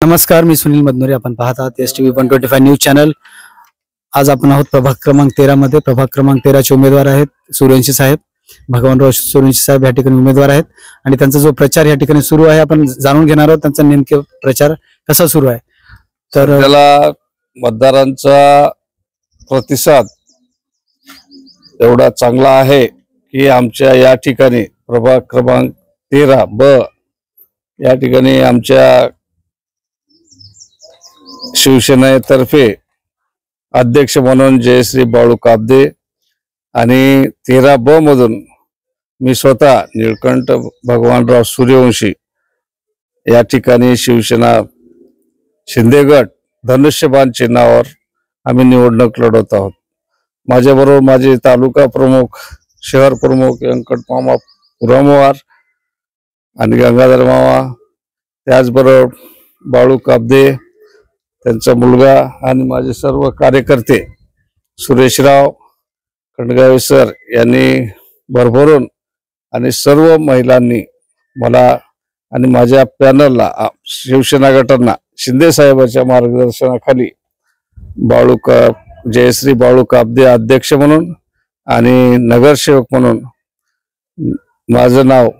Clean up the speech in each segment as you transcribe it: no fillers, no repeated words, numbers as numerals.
नमस्कार, मी सुनील मदनुरे. आपण पाहतात STV 125 न्यूज चॅनल. आज आपण आहोत प्रभाग क्रमांक 13 मध्ये. प्रभाग क्रमांक 13 चे उमेदवार आहेत सूर्यवंशी साहेब, भगवानराव सूर्यवंशी साहेब या ठिकाणी उमेदवार आहेत आणि त्यांचा जो प्रचार या ठिकाणी सुरू आहे आपण जाणून घेणार आहोत त्यांचा नेमके प्रचार कसा सुरू आहे. तर त्याला मतदारांचा प्रतिसाद एवढा चांगला आहे की आमच्या या ठिकाणी प्रभाग क्रमांक 13 ब या ठिकाणी आमच्या शिवसेनेतर्फे अध्यक्ष म्हणून जयश्री बाळू काब्दे आणि 13 ब मधून मी स्वतः निळकंठ भगवानराव सूर्यवंशी या ठिकाणी शिवसेना शिंदे गट धनुष्यबाण चिन्हावर आम्ही निवडणूक लढवत आहोत. माझ्याबरोबर माझे तालुका प्रमुख, शहर प्रमुख व्यंकट मामा पुरामवार आणि गंगाधर मामा, त्याचबरोबर बाळू काब्दे, त्यांचा मुलगा आणि माझे सर्व कार्यकर्ते सुरेशराव खंडगावे सर यांनी भरभरून आणि सर्व महिलांनी मला आणि माझ्या पॅनलला शिवसेना गटांना शिंदे साहेबांच्या मार्गदर्शनाखाली जयश्री बाळू काब्दे अध्यक्ष म्हणून आणि नगरसेवक म्हणून माझं नाव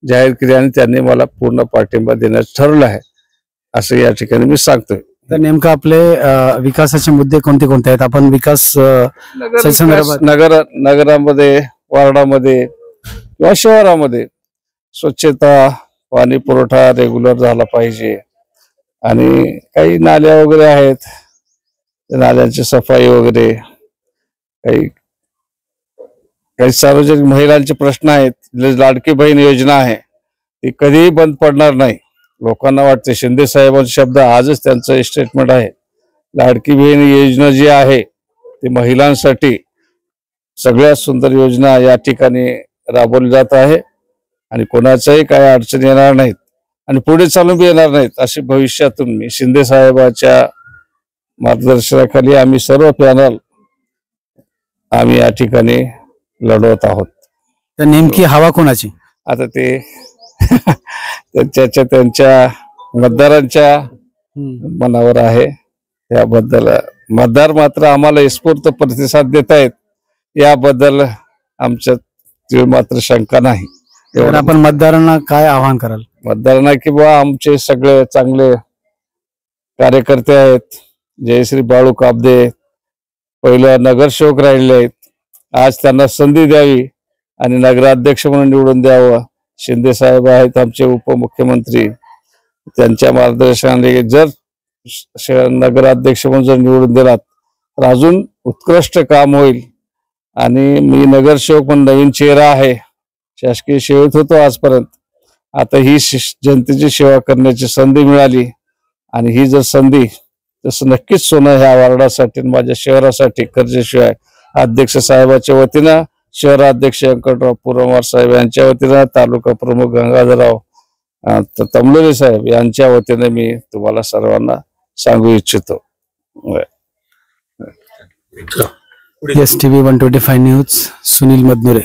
जाहीर केले आणि त्यांनी मला पूर्ण पाठिंबा देण्याचं ठरवलं आहे असं या ठिकाणी मी सांगतोय. तर नेमकं आपले विकासाचे मुद्दे कोणते कोणते आहेत? आपण विकास नगरामध्ये, वार्डामध्ये किंवा शहरामध्ये स्वच्छता, पाणी पुरवठा रेग्युलर झाला पाहिजे आणि काही नाल्या वगैरे आहेत, नाल्यांची सफाई वगैरे, काही सार्वजनिक महिलांचे प्रश्न आहेत. लाडकी बहीण योजना आहे ती कधीही बंद पडणार नाही. लोकांना वाटते शिंदे साहेबांचे शब्द आजच त्यांचं स्टेटमेंट आहे. लाडकी बहीण योजना जी आहे ती महिलांसाठी सगळ्यात सुंदर योजना या ठिकाणी राबवली जात आहे आणि कोणाचाही काही अडचण येणार नाहीत आणि पुढे चालून बी येणार नाहीत अशी भविष्यातून मी शिंदे साहेबांच्या मार्गदर्शनाखाली आम्ही सर्व पॅनल आम्ही या ठिकाणी लढवत आहोत. तर नेमकी हवा कोणाची? आता ते त्यांच्या मतदारांच्या मनावर आहे. याबद्दल मतदार मात्र आम्हाला स्फूर्त प्रतिसाद देत आहेत, याबद्दल आमच्यात मात्र शंका नाही. आपण मतदारांना काय आवाहन कराल? मतदारांना की बा आमचे सगळे चांगले कार्यकर्ते आहेत. जयश्री बाळू काब्दे पहिलं नगरसेवक राहिले आहेत, आज त्यांना संधी द्यावी आणि नगराध्यक्ष म्हणून निवडून द्यावं. शिंदे साहेब आहेत आमचे उपमुख्यमंत्री, त्यांच्या मार्गदर्शनाने जर नगराध्यक्ष म्हणून जर निवडून दिलात तर अजून उत्कृष्ट काम होईल. आणि मी नगरसेवक पण नवीन चेहरा आहे, शासकीय सेवेत होतो आजपर्यंत, आता ही जनतेची सेवा करण्याची संधी मिळाली आणि ही जर संधी तसं नक्कीच सोनं ह्या वार्डासाठी माझ्या शहरासाठी कर्जेशिवाय अध्यक्ष साहेबांच्या वतीनं, शहराध्यक्ष व्यंकटराव पुरामवार साहेब यांच्या वतीनं, तालुका प्रमुख गंगाधरराव तमलोरे साहेब यांच्या वतीने मी तुम्हाला सर्वांना सांगू इच्छितो. STV 125 news, Sunil Madanure.